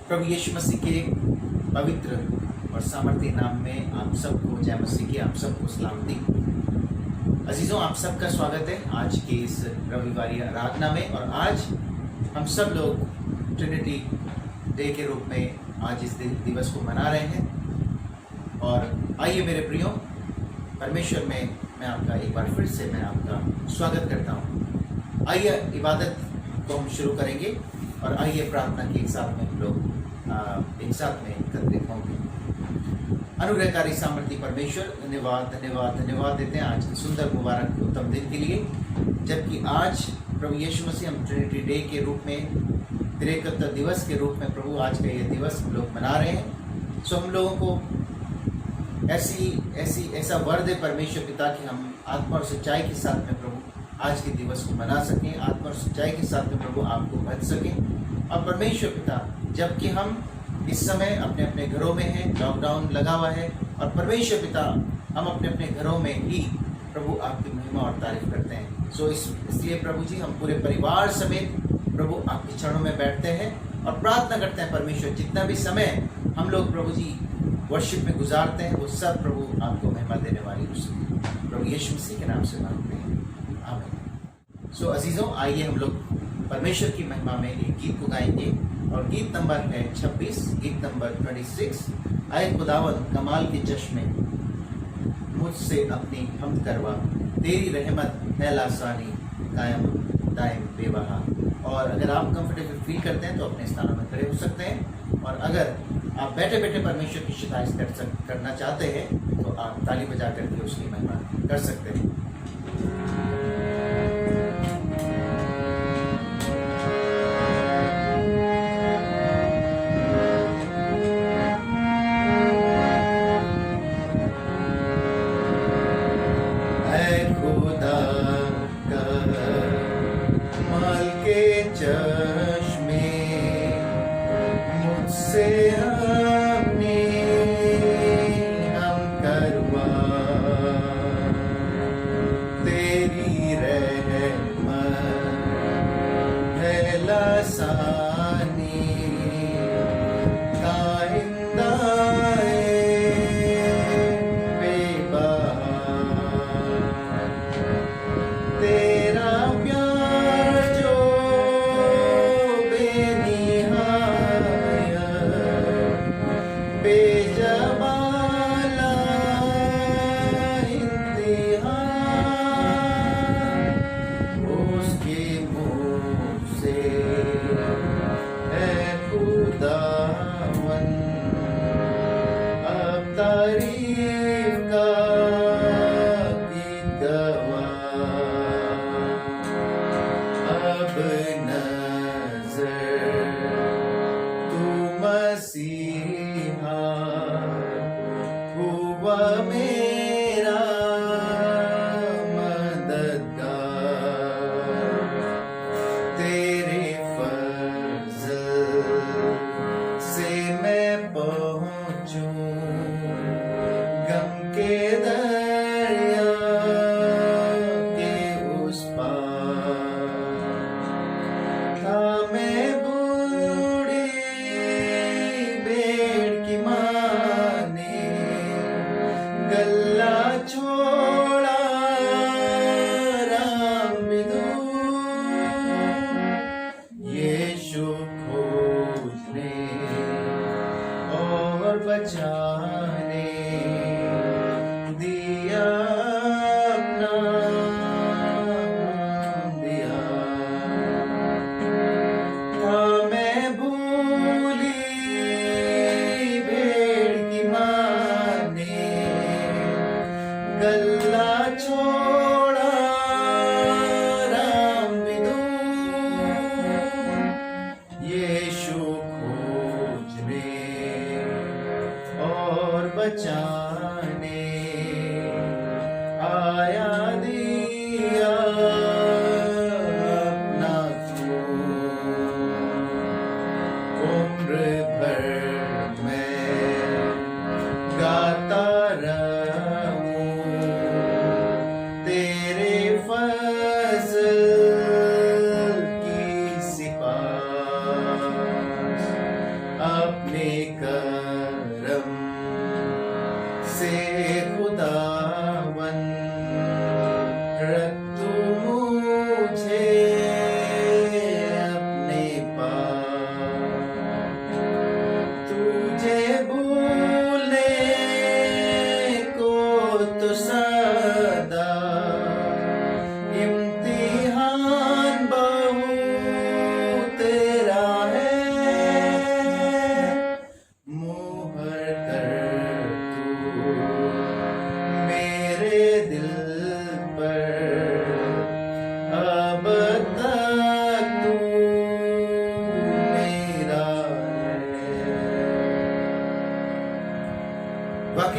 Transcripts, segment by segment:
प्रभु यीशु मसीह के पवित्र और सामर्थ्य नाम में आप सबको जय मसीह की, आप सबको सलामती। अजीजों, आप सबका स्वागत है आज के इस रविवारी आराधना में। और आज हम सब लोग ट्रिनिटी डे के रूप में आज इस दिवस को मना रहे हैं। और आइए मेरे प्रियो, परमेश्वर में मैं आपका एक बार फिर से मैं आपका स्वागत करता हूँ। आइए इबादत को हम शुरू करेंगे और आइए प्रार्थना के साथ में हम लोग एक साथ में एकत्रित होंगे। अनुग्रहकारी सामर्थी परमेश्वर, धन्यवाद धन्यवाद धन्यवाद देते हैं आज के सुंदर मुबारक उत्तम दिन के लिए, जबकि आज प्रभु यीशु मसीह हम ट्रिनिटी डे के रूप में, त्रिएकत्व दिवस के रूप में प्रभु आज का यह दिवस हम लोग मना रहे हैं। सो हम लोगों को ऐसा वर दे परमेश्वर पिता कि हम आत्मा और सच्चाई के साथ में प्रभु आज के दिवस को मना सकें, आत्मा और सच्चाई के साथ में प्रभु आपको भज सकें। और परमेश्वर पिता, जबकि हम इस समय अपने अपने घरों में हैं, लॉकडाउन लगा हुआ है, और परमेश्वर पिता हम अपने अपने घरों में ही प्रभु आपकी महिमा और तारीफ करते हैं। सो इसलिए प्रभु जी, हम पूरे परिवार समेत प्रभु आपके चरणों में बैठते हैं और प्रार्थना करते हैं परमेश्वर, जितना भी समय हम लोग प्रभु जी वर्शिप में गुजारते हैं वो सब प्रभु आपको महिमा देने वाली प्रभु यीशु मसीह के नाम से मांगते हैं, आमीन। सो अजीजों, आइए हम लोग परमेश्वर की महिमा में एक गीत को गाएंगे और गीत नंबर है 26, गीत नंबर 26। आए खुदावन कमाल के चश्मे मुझसे अपनी हमद करवा, तेरी रहमत है लासानी कायम दायम बेवहा। और अगर आप कंफर्टेबल फील करते हैं तो अपने स्थानों में खड़े हो सकते हैं, और अगर आप बैठे बैठे परमेश्वर की शिकायत करना चाहते हैं तो आप ताली बजा करके उसकी महिमा कर सकते हैं।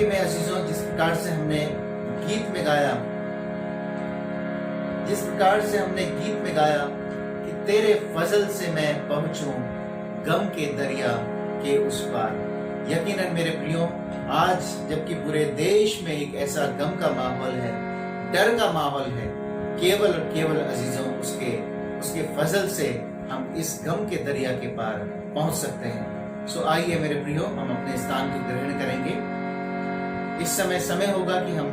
में अजीजों, जिस प्रकार से हमने गीत में गाया, जिस प्रकार से हमने गीत में गाया कि तेरे फजल से मैं पहुंचूं गम के दरिया के उस पार। यकीनन मेरे प्रियो, आज जबकि पूरे देश में एक ऐसा गम का माहौल है, डर का माहौल है, केवल और केवल अजीजों उसके फजल से हम इस गम के दरिया के पार पहुंच सकते हैं। सो आइए मेरे प्रियो, हम अपने स्थान को ग्रहण करेंगे। इस समय होगा कि हम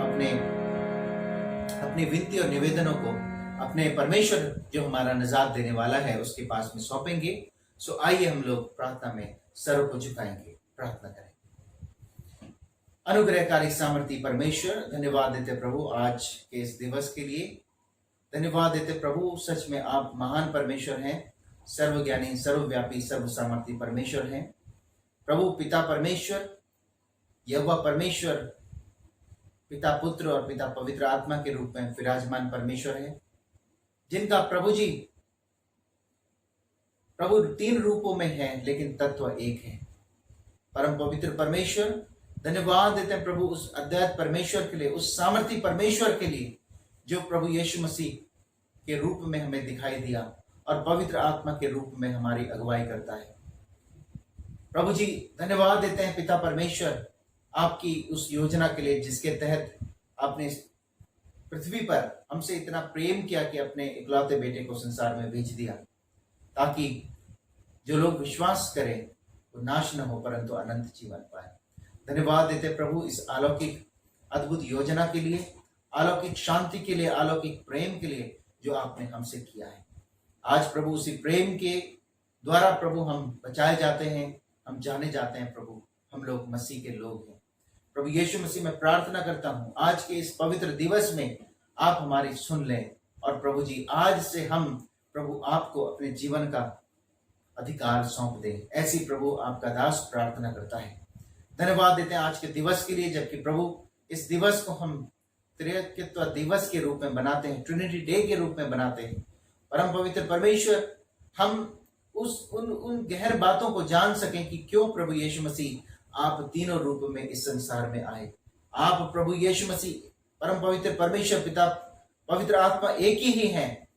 अपनी विनती और निवेदनों को अपने परमेश्वर जो हमारा निजात देने वाला है उसके पास में सौंपेंगे। सो आइए हम लोग प्रार्थना में सरों को झुकाएंगे, प्रार्थना करेंगे। अनुग्रहकारी सामर्थी परमेश्वर, धन्यवाद देते प्रभु आज के इस दिवस के लिए। धन्यवाद देते प्रभु, सच में आप महान परमेश्वर हैं, सर्वज्ञानी, सर्वव्यापी, सर्व सामर्थी परमेश्वर हैं। प्रभु पिता परमेश्वर, यहोवा परमेश्वर, पिता पुत्र और पिता पवित्र आत्मा के रूप में विराजमान परमेश्वर है, जिनका प्रभु जी प्रभु 3 रूपों में है लेकिन तत्व एक है। परम पवित्र परमेश्वर, धन्यवाद देते हैं प्रभु उस अद्वैत परमेश्वर के लिए, उस सामर्थी परमेश्वर के लिए जो प्रभु यीशु मसीह के रूप में हमें दिखाई दिया और पवित्र आत्मा के रूप में हमारी अगुवाई करता है। प्रभु जी धन्यवाद देते हैं पिता परमेश्वर आपकी उस योजना के लिए जिसके तहत आपने पृथ्वी पर हमसे इतना प्रेम किया कि अपने इकलौते बेटे को संसार में भेज दिया, ताकि जो लोग विश्वास करें वो नाश न हो परंतु अनंत जीवन पाए। धन्यवाद देते प्रभु इस अलौकिक अद्भुत योजना के लिए, अलौकिक शांति के लिए, अलौकिक प्रेम के लिए जो आपने हमसे किया है। आज प्रभु उसी प्रेम के द्वारा प्रभु हम बचाए जाते हैं, हम जाने जाते हैं प्रभु, हम लोग मसीह के लोग हैं। प्रभु यीशु मसीह मैं प्रार्थना करता हूँ आज के इस पवित्र दिवस में आप हमारी सुन लें और प्रभु जी आज से हम प्रभु आपको अपने जीवन का अधिकार सौंप दें। ऐसी प्रभु आपका दास प्रार्थना करता है। धन्यवाद देते हैं आज के दिवस के लिए, जबकि प्रभु इस दिवस को हम त्रित्व दिवस के रूप में बनाते हैं, ट्रिनिटी डे के रूप में बनाते हैं। परम पवित्र परमेश्वर, हम उन गहर बातों को जान सकें कि क्यों प्रभु यीशु मसीह आप तीनों रूप में इस संसार में आए। आप प्रभु यीशु मसीह परम पवित्र परमेश्वर, पिता, पवित्र आत्मा एक ही हैं,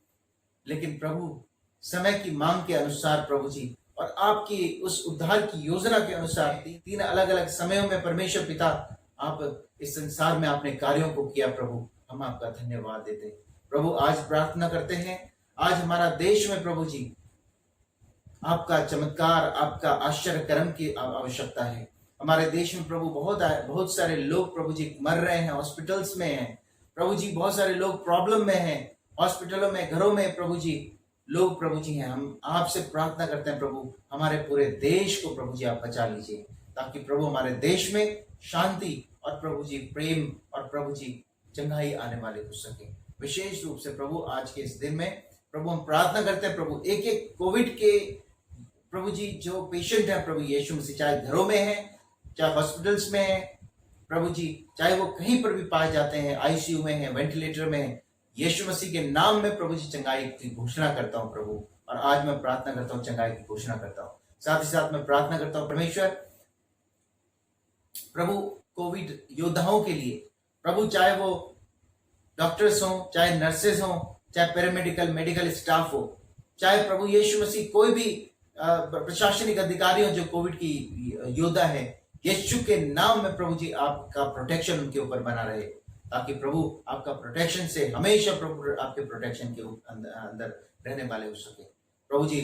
लेकिन प्रभु समय की मांग के अनुसार प्रभु जी और आपकी उस उद्धार की योजना के अनुसार 3 अलग अलग समयों में परमेश्वर पिता आप इस संसार में आपने कार्यों को किया। प्रभु हम आपका धन्यवाद देते प्रभु। आज प्रार्थना करते हैं, आज हमारा देश में प्रभु जी आपका चमत्कार, आपका आश्चर्य कर्म की आवश्यकता है। हमारे देश में प्रभु बहुत सारे लोग प्रभु जी मर रहे हैं, हॉस्पिटल्स में हैं प्रभु जी, बहुत सारे लोग प्रॉब्लम में हैं, हॉस्पिटलों में, घरों में प्रभु जी लोग प्रभु जी हैं। हम आपसे प्रार्थना करते हैं प्रभु, हमारे पूरे देश को प्रभु जी आप बचा लीजिए, ताकि प्रभु हमारे देश में शांति और प्रभु जी प्रेम और प्रभु जी चंगाई आने वाले हो सके। विशेष रूप से प्रभु आज के इस दिन में प्रभु हम प्रार्थना करते हैं प्रभु, एक कोविड के प्रभु जी जो पेशेंट है प्रभु यीशु मसीह, चाहे घरों में है, चाहे हॉस्पिटल्स में है प्रभु जी, चाहे वो कहीं पर भी पाए जाते हैं, आईसीयू में है, वेंटिलेटर में है, यीशु मसीह के नाम में प्रभु जी चंगाई की घोषणा करता हूँ प्रभु। और आज मैं प्रार्थना करता हूँ, चंगाई की घोषणा करता हूँ। साथ ही साथ मैं प्रार्थना करता हूँ परमेश्वर प्रभु कोविड योद्धाओं के लिए प्रभु, चाहे वो डॉक्टर्स हो, चाहे नर्सेज हो, चाहे पैरामेडिकल मेडिकल स्टाफ हो, चाहे प्रभु यीशु मसीह कोई भी प्रशासनिक अधिकारी हो जो कोविड की योद्धा है, यीशु के नाम में प्रभु जी आपका प्रोटेक्शन उनके ऊपर बना रहे, ताकि प्रभु आपका प्रोटेक्शन से हमेशा प्रभु आपके प्रोटेक्शन के अंदर रहने वाले हो सके। प्रभु जी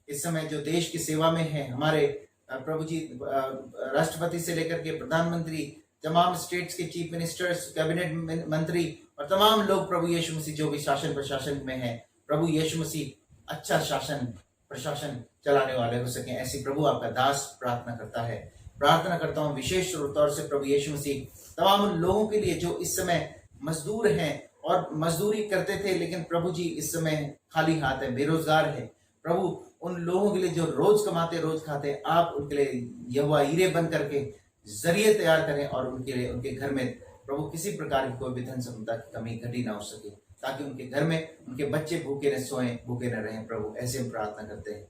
इस समय जो देश की सेवा में है हमारे प्रभु जी, राष्ट्रपति से लेकर के प्रधानमंत्री, तमाम स्टेट्स के चीफ मिनिस्टर्स, कैबिनेट मंत्री और तमाम लोग प्रभु यीशु मसीह जो भी शासन प्रशासन में है, प्रभु यीशु मसीह अच्छा शासन प्रशासन चलाने वाले हो सके, ऐसी प्रभु आपका दास प्रार्थना करता है। प्रार्थना करता हूँ विशेष तौर से प्रभु यीशु मसीह तमाम उन लोगों के लिए जो इस समय मजदूर हैं और मजदूरी करते थे लेकिन प्रभु जी इस समय खाली हाथ है, बेरोजगार है प्रभु, उन लोगों के लिए जो रोज कमाते रोज खाते, आप उनके लिए यहोवा ईरे बन करके जरिए तैयार करें और उनके लिए उनके घर में प्रभु किसी प्रकार की कोई भी धन संपदा की कमी घटी ना हो सके, ताकि उनके घर में उनके बच्चे भूखे न सोएं, भूखे न रहें प्रभु। ऐसे हम प्रार्थना करते हैं।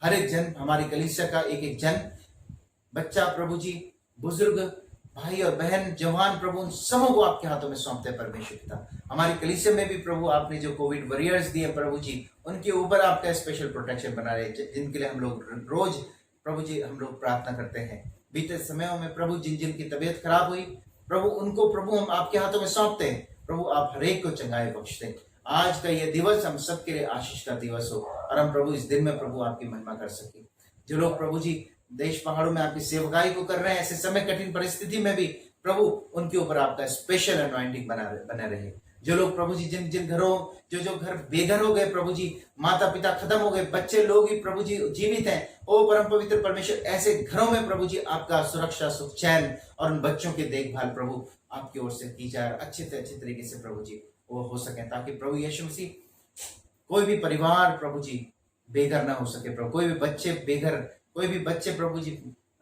हर एक जन, हमारी कलीसिया का एक एक जन, बच्चा प्रभु जी, बुजुर्ग, भाई और बहन, जवान, प्रभु उन सबों को आपके हाथों में सौंपते हैं परमेश्वर पिता। हमारी कलीसिया में भी प्रभु आपने जो कोविड वॉरियर्स दिए प्रभु जी, उनके ऊपर आपका स्पेशल प्रोटेक्शन बना रहे, जिनके लिए हम लोग रोज प्रभु जी हम लोग प्रार्थना करते हैं। बीते समयों में प्रभु जिन जिन की तबीयत खराब हुई प्रभु, उनको प्रभु हम आपके हाथों में सौंपते हैं। प्रभु आप हरेक को चंगाई बख्शते। आज का ये दिवस हम सबके लिए आशीष का दिवस हो और हम प्रभु इस दिन में प्रभु आपकी महिमा कर सके। जो लोग प्रभु जी देश पहाड़ों में आपकी सेवकाई को कर रहे हैं, ऐसे समय कठिन परिस्थिति में भी प्रभु उनके ऊपर आपका स्पेशल अनॉइंटिंग बना रहे। जो लोग प्रभु जी जिन जिन घरों जो घर बेघर हो गए प्रभु जी, माता पिता खत्म हो गए, बच्चे लोग ही प्रभु जी जीवित हैं, ओ परम पवित्र परमेश्वर, ऐसे घरों में प्रभु जी आपका सुरक्षा, सुख, चैन और उन बच्चों की देखभाल प्रभु आपकी ओर से की जाए, अच्छे से अच्छे तरीके से प्रभु जी वो हो सके, ताकि प्रभु यीशु मसीह कोई भी परिवार प्रभु जी बेघर ना हो सके प्रभु, कोई भी बच्चे प्रभु जी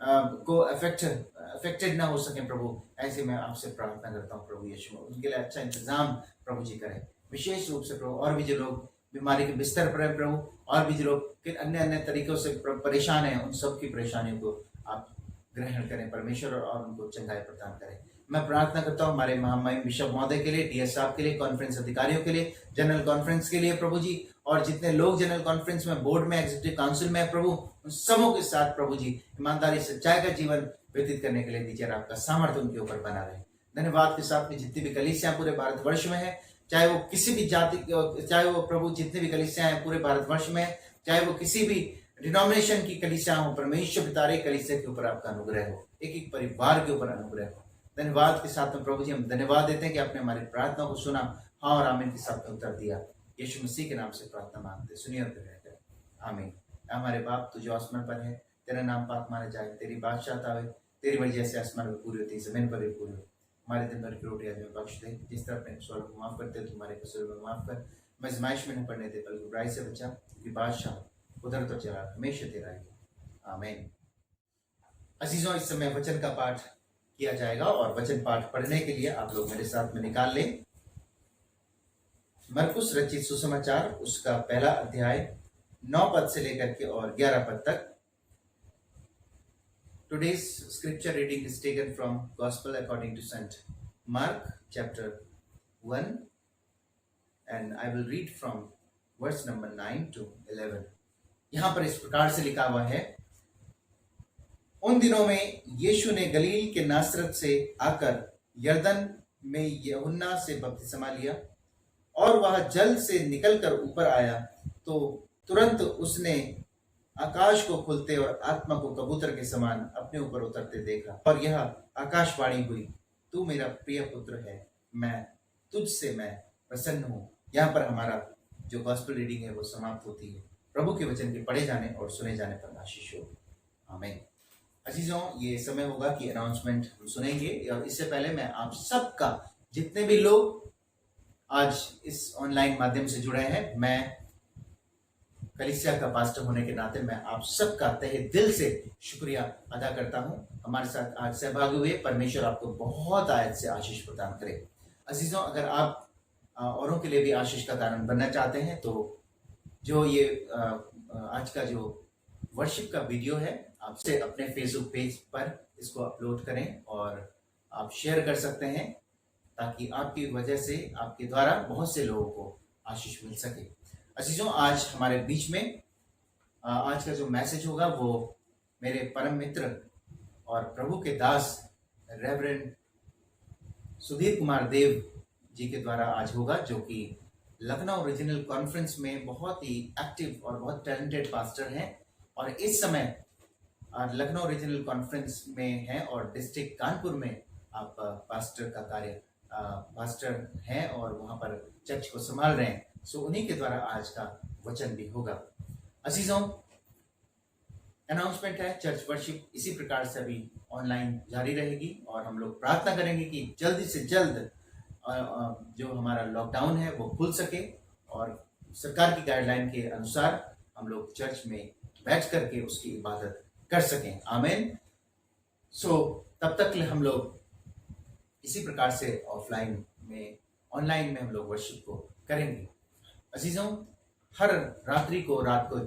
को अफेक्टेड ना हो सके प्रभु। ऐसे मैं आपसे प्रार्थना करता हूँ प्रभु यीशु, उनके लिए अच्छा इंतजाम प्रभु जी करें, विशेष रूप से प्रभु। और भी जो लोग बीमारी के बिस्तर पर है प्रभु, और भी जो लोग अन्य तरीकों से परेशान हैं, उन सब की परेशानियों को आप ग्रहण करें परमेश्वर और उनको चंगाई प्रदान करें। मैं प्रार्थना करता हूँ हमारे महामहिम बिशप महोदय के लिए, डीएस साहब के लिए, कॉन्फ्रेंस अधिकारियों के लिए, जनरल कॉन्फ्रेंस के लिए प्रभु जी, और जितने लोग जनरल कॉन्फ्रेंस में, बोर्ड में, एग्जीक्यूटिव काउंसिल में है प्रभु, उन सबों के साथ प्रभु जी ईमानदारी सच्चाई का जीवन व्यतीत करने के लिए दीजिए, आपका सामर्थ्य उनके ऊपर बना रहे। धन्यवाद के साथ में जितनी भी कलीसियां पूरे भारतवर्ष में है, चाहे वो किसी भी जाति, चाहे वो प्रभु जितनी भी कलीसियां हैं पूरे भारतवर्ष में, चाहे वो किसी भी डिनोमिनेशन की कलीसियां हो, परमेश्वर पिता रे कलीसिया के ऊपर आपका अनुग्रह हो, एक एक परिवार के ऊपर अनुग्रह हो। धन्यवाद के साथ में प्रभु जी हम धन्यवाद देते हैं कि आपने हमारी प्रार्थना को सुना, हाँ और आमीन के साथ में उत्तर दिया। यीशु मसीह के नाम से प्रार्थना मांगते, सुनिए और ग्रहण करें, आमीन। हमारे बाप तू जो आसमान पर है, तेरा नाम पाक माना जाए, तेरी बादशाहत आवे, तेरी मर्जी जैसे आसमान में पूरी होती है जमीन पर भी पूरी हो। हमारे दिन भर की रोटी आज हमें बख्श दे, जिस तरह अपने स्वर्ग को माफ करते हो तुम्हारे कसूर में माफ कर, मैं आजमाइश में न पड़ने दे बल्कि बुराई से बचा, क्योंकि बादशाह उधर तो चला हमेशा तेरा है, आमीन। अजीजों, इस समय वचन का पाठ किया जाएगा और वचन पाठ पढ़ने के लिए आप लोग मेरे साथ में निकाल लें मरकुस रचित सुसमाचार, उसका पहला अध्याय 9 पद से लेकर के और 11 पद तक। Today's scripture reading is taken from Gospel according to St. Mark chapter 1 and I will read from verse number 9 to 11। यहाँ पर इस प्रकार से लिखा हुआ है, उन दिनों में यीशु ने गलील के नासरत से आकर यरदन में यूहन्ना से बपतिस्मा लिया, और वह जल से निकलकर ऊपर आया तो तुरंत उसने आकाश को खुलते और आत्मा को कबूतर के समान अपने ऊपर उतरते देखा, और यह आकाशवाणी हुई, तू मेरा प्रिय पुत्र है, तुझसे मैं प्रसन्न हूँ। यहाँ पर हमारा जो गॉस्पेल रीडिंग है वो समाप्त होती है। प्रभु के वचन के पढ़े जाने और सुने जाने पर आशीष हो, आमीन। अजीजों, ये समय होगा कि अनाउंसमेंट हम सुनेंगे, और इससे पहले मैं आप सबका, जितने भी लोग आज इस ऑनलाइन माध्यम से जुड़े हैं, मैं कलीसिया का पास्टर होने के नाते मैं आप सबका तहे दिल से शुक्रिया अदा करता हूं। हमारे साथ आज सहभागी हुए, परमेश्वर आपको बहुत आयत से आशीष प्रदान करे। अजीजों, अगर आप औरों के लिए भी आशीष का कारण बनना चाहते हैं तो जो ये आज का जो वर्शिप का वीडियो है, आपसे अपने फेसबुक पेज पर इसको अपलोड करें और आप शेयर कर सकते हैं, ताकि आपकी वजह से, आपके द्वारा बहुत से लोगों को आशीष मिल सके। अजीजों, आज हमारे बीच में आज का जो मैसेज होगा वो मेरे परम मित्र और प्रभु के दास रेवरेंड सुधीर कुमार देव जी के द्वारा आज होगा, जो कि लखनऊ रीजनल कॉन्फ्रेंस में बहुत ही एक्टिव और बहुत टैलेंटेड पास्टर हैं, और इस समय लखनऊ रीजनल कॉन्फ्रेंस में हैं और डिस्ट्रिक्ट कानपुर में आप पास्टर का कार्य पास्टर हैं और वहाँ पर चर्च को संभाल रहे हैं। सो उन्हीं के द्वारा आज का वचन भी होगा। अजीजों, अनाउंसमेंट है, चर्च वर्शिप इसी प्रकार से अभी ऑनलाइन जारी रहेगी, और हम लोग प्रार्थना करेंगे कि जल्दी से जल्द जो हमारा लॉकडाउन है वो खुल सके और सरकार की गाइडलाइन के अनुसार हम लोग चर्च में बैठ करके उसकी इबादत कर सकें, आमीन। सो तब तक हम लोग इसी प्रकार से ऑफलाइन में, ऑनलाइन में हम लोग वर्शिप को करेंगे। अजीजों, हर रात को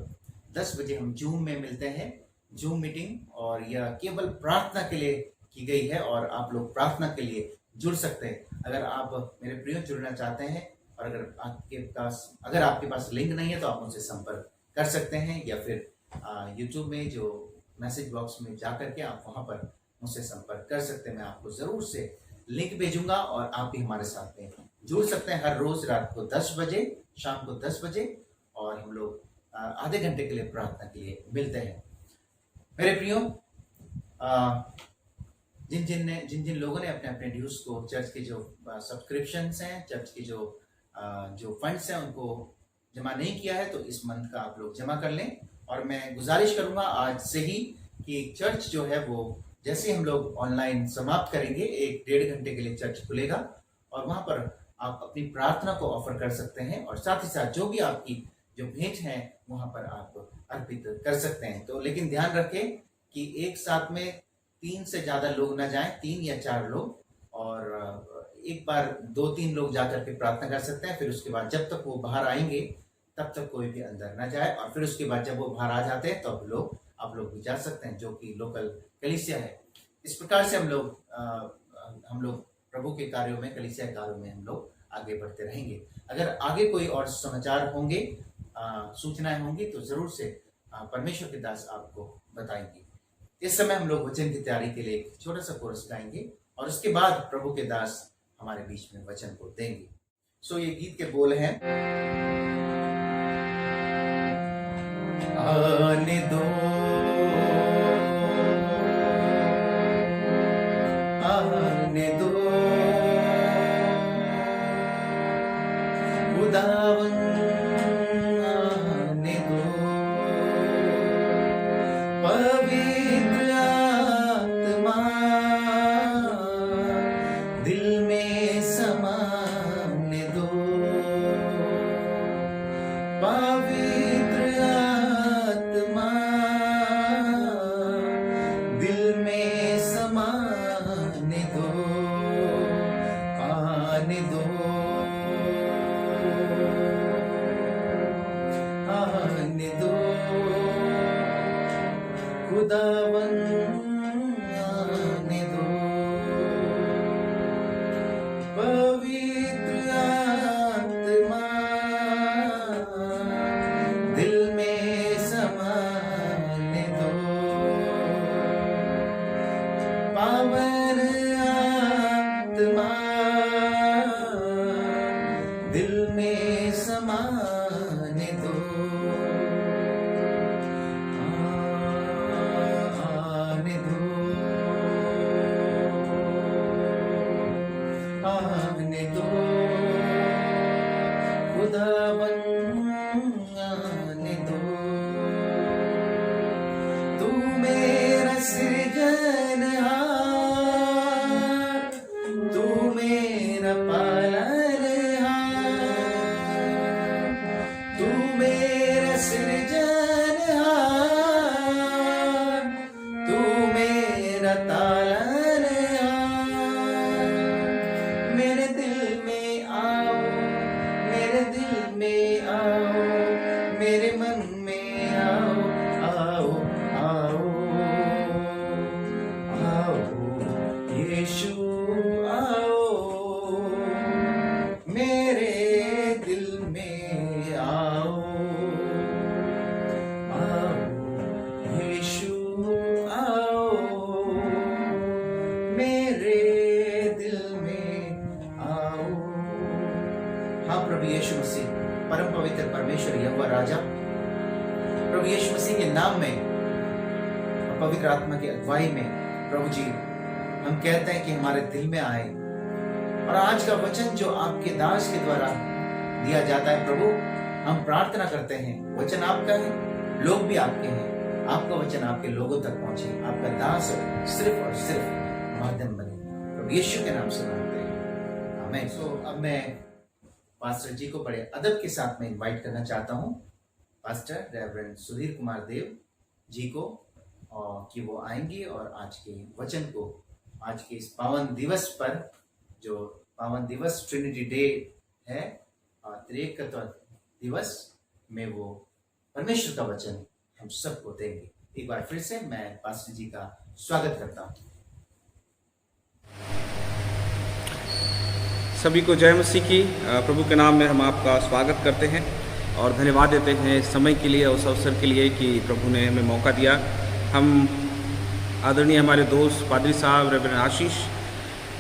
10 बजे हम जूम में मिलते हैं, जूम मीटिंग, और यह केवल प्रार्थना के लिए की गई है और आप लोग प्रार्थना के लिए जुड़ सकते हैं। अगर आप मेरे प्रिय जुड़ना चाहते हैं और अगर आपके पास लिंक नहीं है तो आप मुझसे संपर्क कर सकते हैं, या फिर यूट्यूब में जो मैसेज बॉक्स में जा करके आप वहां पर मुझसे संपर्क कर सकते हैं। मैं आपको जरूर से लिंक भेजूंगा और आप भी हमारे साथ में जुड़ सकते हैं हर रोज रात को 10 बजे, शाम को 10 बजे, और हम लोग आधे घंटे के लिए प्रार्थना के लिए मिलते हैं। मेरे प्रियो, जिन जिन लोगों ने अपने अपने ड्यूज को, चर्च के जो सब्सक्रिप्शन हैं, चर्च के जो फंड्स हैं, उनको जमा नहीं किया है तो इस मंथ का आप लोग जमा कर लें। और मैं गुजारिश करूंगा आज से ही कि चर्च जो है वो जैसे हम लोग ऑनलाइन समाप्त करेंगे, 1-1.5 घंटे के लिए चर्च खुलेगा और वहां पर आप अपनी प्रार्थना को ऑफर कर सकते हैं, और साथ ही साथ जो भी आपकी जो भेंट है वहां पर आप अर्पित कर सकते हैं। तो लेकिन ध्यान रखें कि एक साथ में 3 से ज्यादा लोग ना जाएं, 3 या 4 लोग, और एक बार 2-3 लोग जाकर के प्रार्थना कर सकते हैं। फिर उसके बाद जब तक वो बाहर आएंगे तब तक कोई भी अंदर ना जाए, और फिर उसके बाद जब वो बाहर आ जाते हैं तब आप लोग भी जा सकते हैं, जो कि लोकल कलीसिया है। इस प्रकार से हम लोग प्रभु के कार्यों में, कलीसिया कार्यों में हम लोग आगे बढ़ते रहेंगे। अगर आगे कोई और समाचार होंगे, सूचनाएं होंगी, तो जरूर से परमेश्वर के दास आपको बताएंगे। इस समय हम लोग वचन की तैयारी के लिए एक छोटा सा कोरस गाएंगे और उसके बाद प्रभु के दास हमारे बीच में वचन को देंगे। सो ये गीत के बोल हैं, आने दो, आने दो खुदावन, आने दो पवित्र आत्मा दिल में समाने दो, पवित्र आत्मा दिल में समाने दो, आने दो, आने दो खुदावन, आने दो पवित्र आत्मा दिल में समाने दो, पावन आत्मा दिल में समाने दो, आने दो, आने दो खुदावन, आने दो, तू मेरा सृजनहार, तू मेरा पालनहार, तू मेरा सृजनहार, तू मेरा तालनहार, मेरे दिल में आओ, मेरे दिल में आओ, मेरे मन में आओ, आओ, आओ, आओ यीशु आओ, मेरे दिल में आओ, आओ यीशु आओ, मेरे दिल में आओ। हाँ प्रभु यीशु मसीह, परम पवित्र परमेश्वर यहोवा राजा, प्रभु यीशु मसीह के नाम में और पवित्र आत्मा की अगुवाई में प्रभु जी हम कहते हैं कि हमारे दिल में आए, और आज का वचन जो आपके दास के द्वारा दिया जाता है प्रभु, हम प्रार्थना करते हैं वचन आपका है, लोग भी आपके हैं, आपका वचन आपके लोगों तक पहुंचे, आपका दास सिर्फ और सिर्फ माध्यम बने, प्रभु यीशु के नाम से मांगते हैं, आमीन। सो अब मैं पास्टर जी को बड़े अदब के साथ में इनवाइट करना चाहता हूँ, पास्टर रेवरेंड सुधीर कुमार देव जी को, और कि वो आएंगे और आज के वचन को, आज के इस पावन दिवस पर, जो पावन दिवस ट्रिनिटी डे है, त्रिएकत्व दिवस में वो परमेश्वर का वचन हम सबको देंगे। एक बार फिर से मैं पास्टर जी का स्वागत करता हूँ। सभी को जय मसीह की। प्रभु के नाम में हम आपका स्वागत करते हैं और धन्यवाद देते हैं इस समय के लिए, उस अवसर के लिए कि प्रभु ने हमें मौका दिया। हम आदरणीय हमारे दोस्त पादरी साहब रेवरेंड आशीष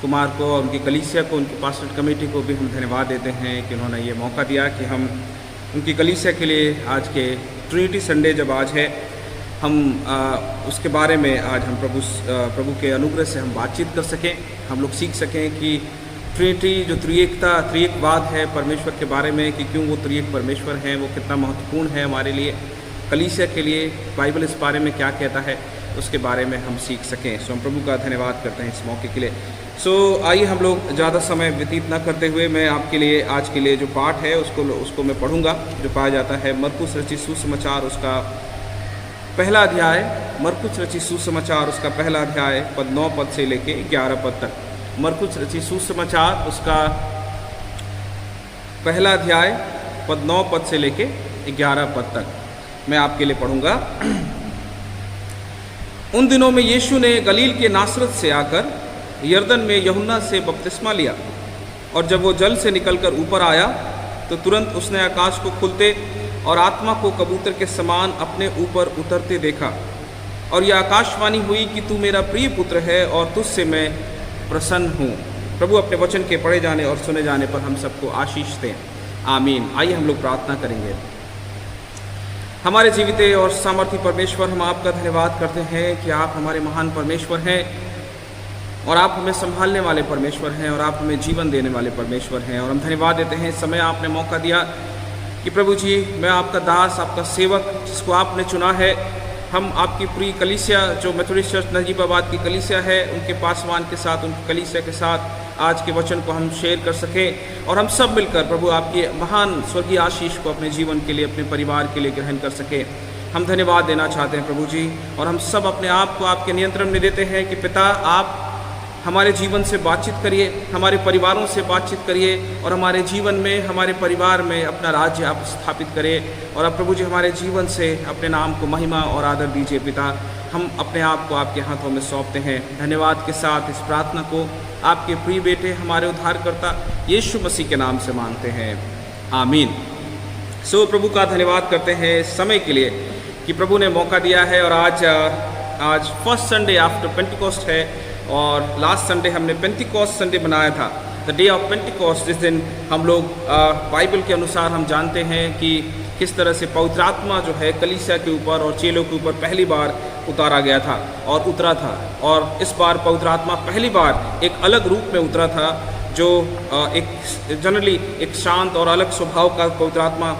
कुमार को और उनकी कलीसिया को, उनकी पास्टरेट कमेटी को भी हम धन्यवाद देते हैं कि उन्होंने ये मौका दिया कि हम उनकी कलीसिया के लिए आज के ट्रिनिटी संडे जब आज है, हम उसके बारे में आज हम प्रभु के अनुग्रह से हम बातचीत कर सकें, हम लोग सीख सकें कि ट्रिनिटी जो त्रिएकवाद है परमेश्वर के बारे में, कि क्यों वो त्रिएक परमेश्वर हैं, वो कितना महत्वपूर्ण है हमारे लिए, कलीसिया के लिए बाइबल इस बारे में क्या कहता है, उसके बारे में हम सीख सकें। सो हम प्रभु का धन्यवाद करते हैं इस मौके के लिए। सो आइए हम लोग ज़्यादा समय व्यतीत न करते हुए मैं आपके लिए आज के लिए जो पाठ है उसको मैं पढ़ूंगा, जो पाया जाता है मरकुस रचित सुसमाचार उसका पहला अध्याय, मरकुस रचित सुसमाचार उसका पहला अध्याय 9 पद से लेके 11 पद तक। मरकुस रचित सुसमाचार उसका पहला अध्याय 9 पद से लेके 11 पद तक मैं आपके लिए पढ़ूंगा। उन दिनों में यीशु ने गलील के नासरत से आकर यरदन में यूहन्ना से बपतिस्मा लिया, और जब वो जल से निकलकर ऊपर आया तो तुरंत उसने आकाश को खुलते और आत्मा को कबूतर के समान अपने ऊपर उतरते देखा, और यह आकाशवाणी हुई कि तू मेरा प्रिय पुत्र है और तुझसे मैं प्रसन्न हूँ। प्रभु अपने वचन के पढ़े जाने और सुने जाने पर हम सबको आशीष दें, आमीन। आइए हम लोग प्रार्थना करेंगे। हमारे जीवित और सामर्थी परमेश्वर, हम आपका धन्यवाद करते हैं कि आप हमारे महान परमेश्वर हैं और आप हमें संभालने वाले परमेश्वर हैं और आप हमें जीवन देने वाले परमेश्वर हैं। और हम धन्यवाद देते हैं इस समय आपने मौका दिया कि प्रभु जी, मैं आपका दास, आपका सेवक जिसको आपने चुना है, हम आपकी पूरी कलीसिया जो मेथोडिस्ट चर्च नजीबाबाद की कलीसिया है, उनके पासवान के साथ, उनकी कलीसिया के साथ आज के वचन को हम शेयर कर सकें और हम सब मिलकर प्रभु आपकी महान स्वर्गीय आशीष को अपने जीवन के लिए, अपने परिवार के लिए ग्रहण कर सकें। हम धन्यवाद देना चाहते हैं प्रभु जी, और हम सब अपने आप को आपके नियंत्रण में देते हैं कि पिता, आप हमारे जीवन से बातचीत करिए, हमारे परिवारों से बातचीत करिए और हमारे जीवन में, हमारे परिवार में अपना राज्य आप स्थापित करें। और अब प्रभु जी हमारे जीवन से अपने नाम को महिमा और आदर दीजिए पिता। हम अपने आप को आपके हाथों में सौंपते हैं। धन्यवाद के साथ इस प्रार्थना को आपके प्रिय बेटे, हमारे उद्धारकर्ता यीशु मसीह के नाम से मांगते हैं, आमीन। सो प्रभु का धन्यवाद करते हैं इस समय के लिए कि प्रभु ने मौका दिया है। और आज फर्स्ट संडे आफ्टर पेंटिकॉस्ट है और लास्ट संडे हमने पेंटिकॉस्ट संडे बनाया था, द डे ऑफ पेंटिकॉस्ट। जिस दिन हम लोग बाइबल के अनुसार हम जानते हैं कि किस तरह से पवित्र आत्मा जो है कलीसिया के ऊपर और चेलों के ऊपर पहली बार उतारा गया था और उतरा था। और इस बार पवित्र आत्मा पहली बार एक अलग रूप में उतरा था, जो एक जनरली एक शांत और अलग स्वभाव का पवित्र आत्मा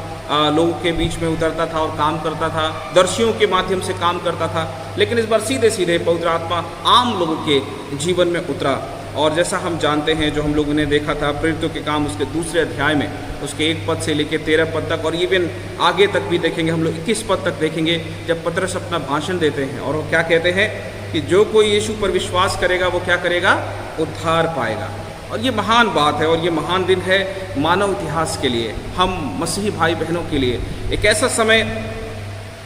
लोगों के बीच में उतरता था और काम करता था, दर्शियों के माध्यम से काम करता था। लेकिन इस बार सीधे सीधे पवित्र आत्मा आम लोगों के जीवन में उतरा। और जैसा हम जानते हैं, जो हम लोगों ने देखा था प्रेरितों के काम उसके 2 अध्याय में, उसके 1 पद से लेकर 13 पद तक, और इवन आगे तक भी देखेंगे हम लोग 21 पद तक देखेंगे, जब पतरस अपना भाषण देते हैं और वो क्या कहते हैं कि जो कोई यीशु पर विश्वास करेगा वो क्या करेगा, उद्धार पाएगा। और ये महान बात है और ये महान दिन है मानव इतिहास के लिए, हम मसीही भाई बहनों के लिए। एक ऐसा समय,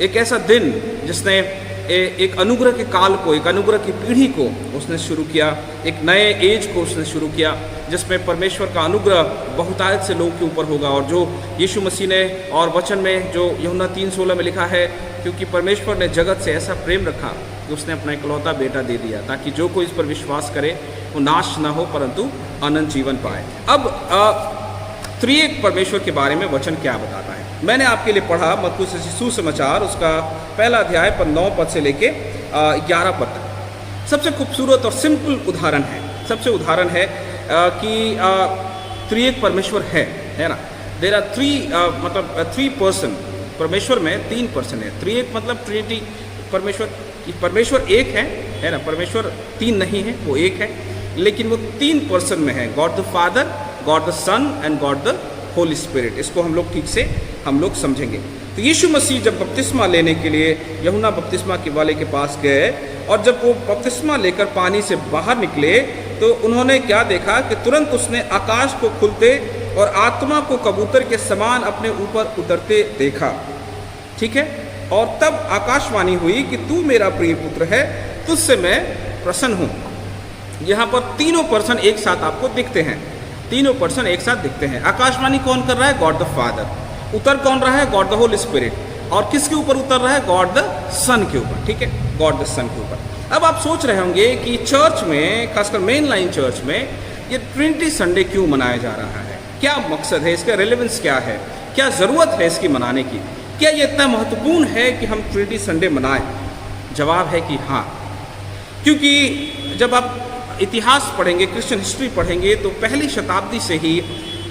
एक ऐसा दिन जिसने एक अनुग्रह के काल को, एक अनुग्रह की पीढ़ी को उसने शुरू किया, एक नए एज को उसने शुरू किया, जिसमें परमेश्वर का अनुग्रह बहुतायत से लोगों के ऊपर होगा। और जो यीशु मसीह ने, और वचन में जो यूहन्ना 3:16 में लिखा है, क्योंकि परमेश्वर ने जगत से ऐसा प्रेम रखा कि उसने अपना इकलौता बेटा दे दिया, ताकि जो कोई इस पर विश्वास करे वो नाश ना हो परंतु अनंत जीवन पाए। अब त्रिएक परमेश्वर के बारे में वचन क्या बताता है, मैंने आपके लिए पढ़ा मरकुस सुसमाचार उसका पहला अध्याय 9 पद से लेके 11 पद तक। सबसे खूबसूरत और सिंपल उदाहरण है, सबसे उदाहरण है कि त्रिएक परमेश्वर है ना। देयर आर 3 पर्सन, परमेश्वर में 3 पर्सन है। त्रिएक मतलब ट्रिनिटी, परमेश्वर एक है ना, परमेश्वर 3 नहीं है, वो एक है, लेकिन वो 3 पर्सन में है, God the father, God the Son and God the Holy Spirit. इसको हम लोग ठीक से हम लोग समझेंगे। तो यीशु मसीह जब बपतिस्मा लेने के लिए यूहन्ना बपतिस्मा के वाले के पास गए, और जब वो बपतिस्मा लेकर पानी से बाहर निकले, तो उन्होंने क्या देखा कि तुरंत उसने आकाश को खुलते और आत्मा को कबूतर के समान अपने ऊपर उतरते देखा, ठीक है। और तब आकाशवाणी हुई कि तू मेरा प्रिय पुत्र है, तुझसे मैं प्रसन्न हूँ। यहाँ पर तीनों पर्सन एक साथ आपको दिखते हैं, तीनों पर्सन एक साथ दिखते हैं। आकाशवाणी कौन कर रहा है? God the father. उतर कौन रहा है? God the Holy spirit. और किसके ऊपर उतर रहा है? गॉड द सन के ऊपर, ठीक है, गॉड द सन के ऊपर। अब आप सोच रहे होंगे कि चर्च में, खासकर मेन लाइन चर्च में, ये ट्रिनिटी संडे क्यों मनाया जा रहा है? क्या मकसद है इसका? रेलेवेंस क्या है? क्या ज़रूरत है इसकी मनाने की? क्या ये इतना महत्वपूर्ण है कि हम ट्रिनिटी संडे मनाएं? जवाब है कि हाँ, क्योंकि जब आप इतिहास पढ़ेंगे, क्रिश्चियन हिस्ट्री पढ़ेंगे, तो पहली शताब्दी से ही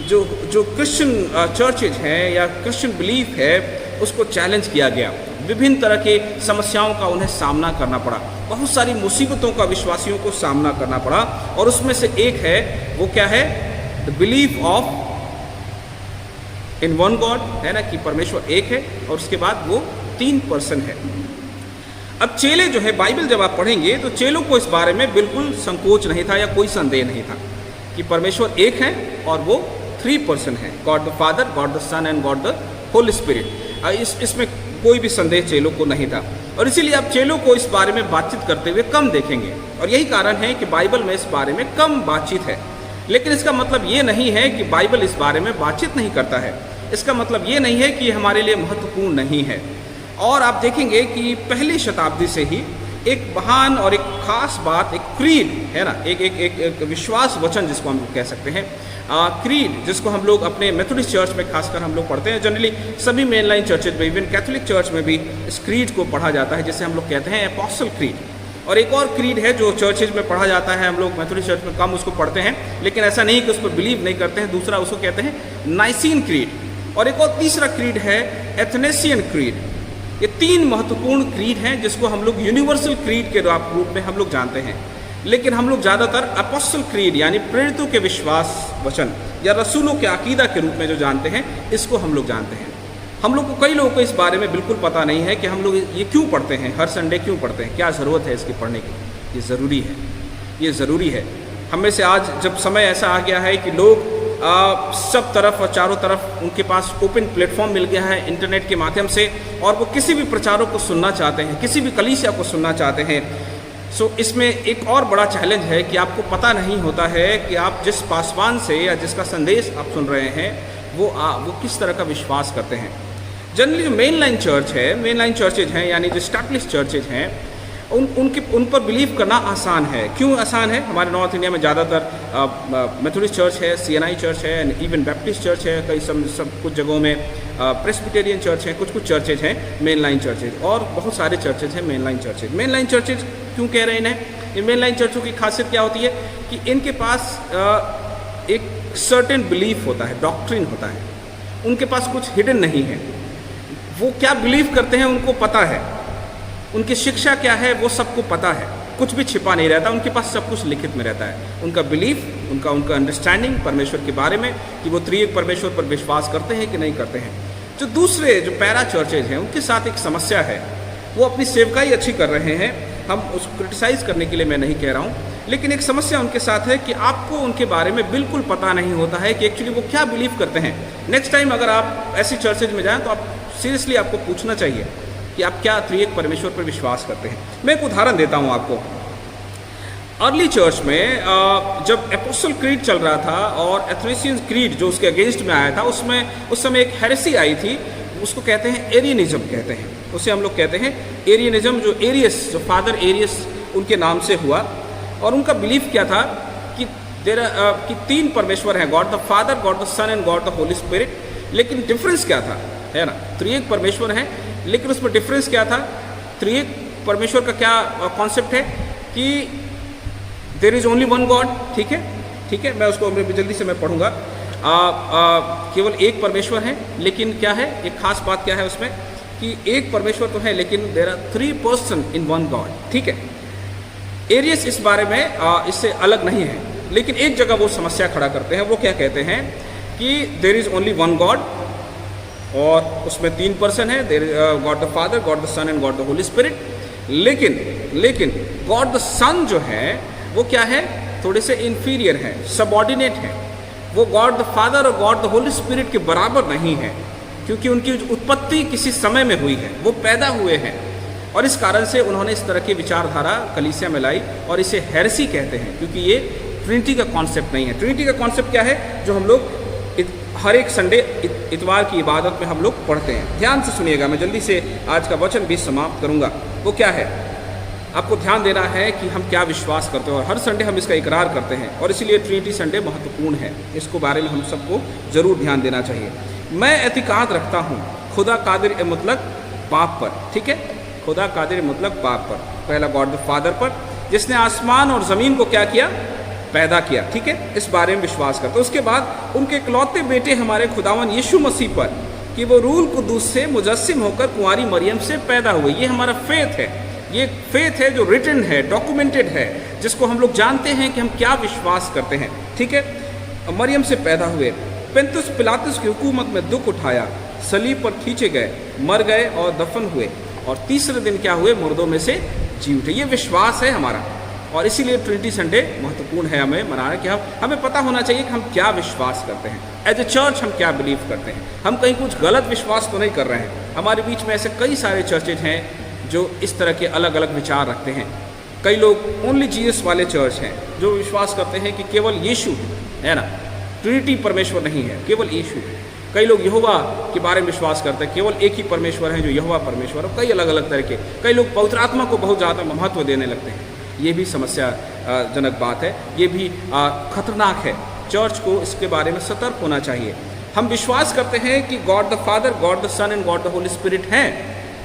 जो क्रिश्चियन चर्चेज हैं या क्रिश्चियन बिलीफ है, उसको चैलेंज किया गया। विभिन्न तरह के समस्याओं का उन्हें सामना करना पड़ा, बहुत सारी मुसीबतों का विश्वासियों को सामना करना पड़ा। और उसमें से एक है, वो क्या है? The belief of in one God, है ना, कि परमेश्वर एक है और उसके बाद वो 3 पर्सन है। अब चेले जो है, बाइबल जब आप पढ़ेंगे तो चेलों को इस बारे में बिल्कुल संकोच नहीं था या कोई संदेह नहीं था कि परमेश्वर एक है और वो 3 पर्सन है, God the father, God the Son and God the Holy Spirit. इसमें कोई भी संदेह चेलों को नहीं था और इसीलिए आप चेलों को इस बारे में बातचीत करते हुए कम देखेंगे। और यही कारण है कि बाइबल में इस बारे में कम बातचीत है। लेकिन इसका मतलब ये नहीं है कि बाइबल इस बारे में बातचीत नहीं करता है। इसका मतलब ये नहीं है कि हमारे लिए महत्वपूर्ण नहीं है। और आप देखेंगे कि पहली शताब्दी से ही एक महान और एक खास बात, एक क्रीड है ना, एक विश्वास वचन जिसको हम लोग कह सकते हैं, क्रीड, जिसको हम लोग अपने मेथोडिस्ट चर्च में खासकर हम लोग पढ़ते हैं। जनरली सभी मेन लाइन चर्चेज में, इवन कैथोलिक चर्च में भी इस क्रीड को पढ़ा जाता है, जिसे हम लोग कहते हैं एपोस्टल क्रीड। और एक और क्रीड है जो चर्चेज में पढ़ा जाता है, हम लोग मेथोडिस्ट चर्च में कम उसको पढ़ते हैं, लेकिन ऐसा नहीं कि उस पर बिलीव नहीं करते हैं। दूसरा उसको कहते हैं नाइसीन क्रीड। और एक और तीसरा क्रीड है एथनेसियन क्रीड। ये 3 महत्वपूर्ण क्रीड हैं जिसको हम लोग यूनिवर्सल क्रीड के रूप में हम लोग जानते हैं। लेकिन हम लोग ज़्यादातर अपोस्टल क्रीड यानी प्रेरितों के विश्वास वचन या रसूलों के अकीदा के रूप में जो जानते हैं, इसको हम लोग जानते हैं। हम लोग को, कई लोगों को इस बारे में बिल्कुल पता नहीं है कि हम लोग ये क्यों पढ़ते हैं, हर संडे क्यों पढ़ते हैं, क्या ज़रूरत है इसकी पढ़ने की। ये ज़रूरी है, ये ज़रूरी है। हम में से आज जब समय ऐसा आ गया है कि लोग सब तरफ और चारों तरफ उनके पास ओपन प्लेटफॉर्म मिल गया है इंटरनेट के माध्यम से, और वो किसी भी प्रचारों को सुनना चाहते हैं, किसी भी कलीसिया को सुनना चाहते हैं। सो इसमें एक और बड़ा चैलेंज है कि आपको पता नहीं होता है कि आप जिस पासवान से या जिसका संदेश आप सुन रहे हैं वो किस तरह का विश्वास करते हैं। जनरली जो मेन लाइन चर्च है, मेन लाइन चर्चेज हैं यानी जो एस्टैब्लिश्ड चर्चेज हैं, उन पर बिलीव करना आसान है। क्यों आसान है? हमारे नॉर्थ इंडिया में ज़्यादातर मेथोडिस्ट चर्च है, CNI चर्च है, इवन बैप्टिस्ट चर्च है, कई सब कुछ जगहों में प्रेस्बिटेरियन चर्च है, कुछ चर्चेज हैं मेन लाइन चर्चेज, और बहुत सारे चर्चेज हैं main line churches. Main line churches क्यों कह रहे हैं इन्हें? ये मेन लाइन चर्चों की खासियत क्या होती है कि इनके पास एक सर्टेन बिलीफ होता है, डॉक्ट्रिन होता है। उनके पास कुछ हिडन नहीं है। वो क्या बिलीव करते हैं उनको पता है, उनकी शिक्षा क्या है वो सबको पता है, कुछ भी छिपा नहीं रहता, उनके पास सब कुछ लिखित में रहता है। उनका बिलीफ, उनका अंडरस्टैंडिंग परमेश्वर के बारे में कि वो त्रिएक परमेश्वर पर विश्वास करते हैं कि नहीं करते हैं। जो दूसरे जो पैरा चर्चेज हैं उनके साथ एक समस्या है, वो अपनी सेवकाई अच्छी कर रहे हैं, हम उसको क्रिटिसाइज़ करने के लिए मैं नहीं कह रहा हूँ, लेकिन एक समस्या उनके साथ है कि आपको उनके बारे में बिल्कुल पता नहीं होता है कि एक्चुअली वो क्या बिलीव करते हैं। नेक्स्ट टाइम अगर आप ऐसी चर्चेज में जाएं तो आप सीरियसली आपको पूछना चाहिए कि आप क्या त्रिएक परमेश्वर पर विश्वास करते हैं। मैं एक उदाहरण देता हूँ आपको। अर्ली चर्च में जब एपोस्टल क्रीड चल रहा था और एथनेसियन क्रीड जो उसके अगेंस्ट में आया था, उसमें उस समय एक हेरेसी आई थी, उसको कहते हैं एरियनिज्म कहते हैं, उसे हम लोग कहते हैं एरियनिज्म। जो एरियस, जो फादर एरियस उनके नाम से हुआ, और उनका बिलीफ क्या था कि कि 3 परमेश्वर हैं, God the father, God the Son and God the Holy Spirit. लेकिन डिफरेंस क्या था, है ना, त्रिएक परमेश्वर हैं, लेकिन उसमें डिफरेंस क्या था? त्रिएक परमेश्वर का क्या कॉन्सेप्ट है कि there is only one God. ठीक है, मैं उसको जल्दी से मैं पढ़ूंगा। केवल एक परमेश्वर है, लेकिन क्या है, एक खास बात क्या है उसमें कि एक परमेश्वर तो है लेकिन there are 3 person in one God. ठीक है, एरियस इस बारे में इससे अलग नहीं है, लेकिन एक जगह वो समस्या खड़ा करते हैं। वो क्या कहते हैं कि there is only one God और उसमें 3 पर्सन है, there God the father, God the Son and God the Holy Spirit. लेकिन गॉड द सन जो है वो क्या है, थोड़े से इंफीरियर है, सबऑर्डिनेट है। वो गॉड द फादर और गॉड द होली स्पिरिट के बराबर नहीं है, क्योंकि उनकी उत्पत्ति किसी समय में हुई है, वो पैदा हुए हैं। और इस कारण से उन्होंने इस तरह की विचारधारा कलीसिया में लाई और इसे हेरेसी कहते हैं, क्योंकि ये ट्रिनिटी का कॉन्सेप्ट नहीं है। ट्रिनिटी का कॉन्सेप्ट क्या है, जो हम लोग हर एक संडे इतवार की इबादत में हम लोग पढ़ते हैं। ध्यान से सुनिएगा, मैं जल्दी से आज का वचन भी समाप्त करूंगा। वो क्या है, आपको ध्यान देना है कि हम क्या विश्वास करते हैं, और हर संडे हम इसका इकरार करते हैं, और इसीलिए ट्रिनिटी संडे महत्वपूर्ण है। इसको बारे में हम सबको ज़रूर ध्यान देना चाहिए। मैं एतिकाद रखता हूँ खुदा कादिर मुतलक बाप पर, ठीक है, खुदा कादिर मुतलक बाप पर, पहला गॉड द फादर पर, जिसने आसमान और ज़मीन को क्या किया, पैदा किया, ठीक है, इस बारे में विश्वास करते। उसके बाद उनके इकलौते बेटे हमारे खुदावन यीशु मसीह पर, कि वो रूल कुदूस से मुजस्सिम होकर कुंवारी मरियम से पैदा हुए। ये हमारा फेथ है, ये फेथ है जो रिटन है, डॉक्यूमेंटेड है, जिसको हम लोग जानते हैं कि हम क्या विश्वास करते हैं, ठीक है। मरियम से पैदा हुए, पेंतुस पिलातुस की हुकूमत में दुख उठाया, सलीब पर खींचे गए, मर गए और दफन हुए, और तीसरे दिन क्या हुए, मुर्दों में से जी उठे। ये विश्वास है हमारा, और इसीलिए ट्रिनिटी संडे महत्वपूर्ण है हमें मनाना, कि हमें पता होना चाहिए कि हम क्या विश्वास करते हैं। एज ए चर्च हम क्या बिलीव करते हैं, हम कहीं कुछ गलत विश्वास तो नहीं कर रहे हैं। हमारे बीच में ऐसे कई सारे चर्चेज हैं जो इस तरह के अलग अलग विचार रखते हैं। कई लोग ओनली जीसस वाले चर्च हैं, जो विश्वास करते हैं कि केवल यीशु है ना, ट्रिनिटी परमेश्वर नहीं है, केवल यीशु है। कई लोग यहोवा के बारे में विश्वास करते हैं, केवल एक ही परमेश्वर है जो यहोवा परमेश्वर है। कई अलग अलग तरह के, कई लोग पवित्र आत्मा को बहुत ज़्यादा महत्व देने लगते हैं। ये भी समस्याजनक बात है, ये भी खतरनाक है। चर्च को इसके बारे में सतर्क होना चाहिए। हम विश्वास करते हैं कि God the father, God the Son and God the Holy Spirit हैं,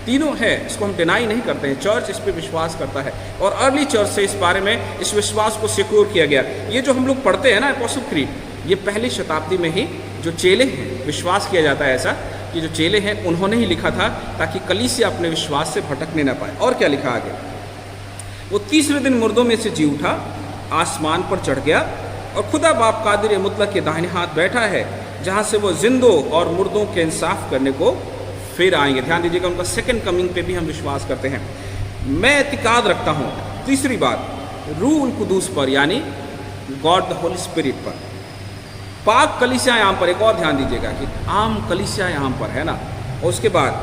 तीनों हैं, इसको हम डिनाई नहीं करते हैं। चर्च इस पर विश्वास करता है, और अर्ली चर्च से इस बारे में, इस विश्वास को सिक्योर किया गया। ये जो हम लोग पढ़ते हैं ना एपोस्टल क्रीड, ये पहली शताब्दी में ही जो चेले हैं, विश्वास किया जाता है ऐसा कि जो चेले हैं उन्होंने ही लिखा था, ताकि कलीसिया अपने विश्वास से भटकने ना पाए। और क्या लिखा आगे, वो तीसरे दिन मुर्दों में से जी उठा, आसमान पर चढ़ गया, और खुदा बाप कादिर मुतलक के दाहिने हाथ बैठा है, जहाँ से वो जिंदों और मुर्दों के इंसाफ करने को फिर आएंगे। ध्यान दीजिएगा, उनका सेकंड कमिंग पे भी हम विश्वास करते हैं। मैं एतिकाद रखता हूँ, तीसरी बात, रूह कुदूस पर, यानी गॉड द होली स्पिरिट पर, पाक कलीसिया यहाँ पर, एक और ध्यान दीजिएगा कि आम कलीसिया यहाँ पर है ना, और उसके बाद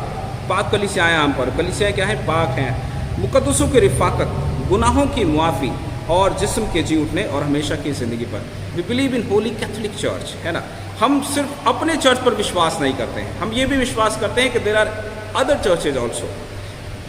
पाक कलीसिया यहाँ पर, कलीसिया क्या है, पाक हैं, मुकद्दसों की रिफाकत, गुनाहों की मुआफ़ी और जिस्म के जी उठने और हमेशा की ज़िंदगी पर। We believe in Holy Catholic Church, है ना। हम सिर्फ अपने चर्च पर विश्वास नहीं करते हैं, हम ये भी विश्वास करते हैं कि there are other churches also,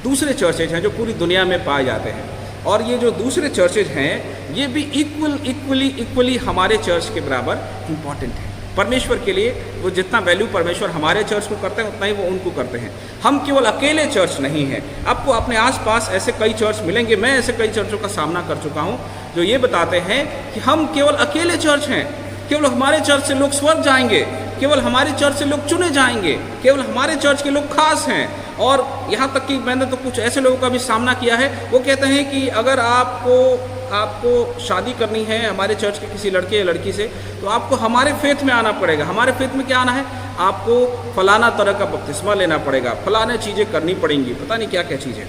दूसरे चर्चेज हैं जो पूरी दुनिया में पाए जाते हैं, और ये जो दूसरे चर्चेज हैं ये भी इक्वली हमारे चर्च के बराबर इम्पॉर्टेंट है। परमेश्वर के लिए वो जितना वैल्यू परमेश्वर हमारे चर्च को करते हैं, उतना ही वो उनको करते हैं। हम केवल अकेले चर्च नहीं हैं। आपको अपने आसपास ऐसे कई चर्च मिलेंगे, मैं ऐसे कई चर्चों का सामना कर चुका हूँ जो ये बताते हैं कि हम केवल अकेले चर्च हैं, केवल हमारे चर्च से लोग स्वर्ग जाएंगे, केवल हमारे चर्च से लोग चुने जाएंगे, केवल हमारे चर्च के लोग खास हैं। और यहाँ तक कि मैंने तो कुछ ऐसे लोगों का भी सामना किया है, वो कहते हैं कि अगर आपको शादी करनी है हमारे चर्च के किसी लड़के या लड़की से, तो आपको हमारे फेथ में आना पड़ेगा। हमारे फेथ में क्या आना है, आपको फलाना तरह का बपतिस्मा लेना पड़ेगा, फलाना चीज़ें करनी पड़ेंगी, पता नहीं क्या क्या चीज़ें,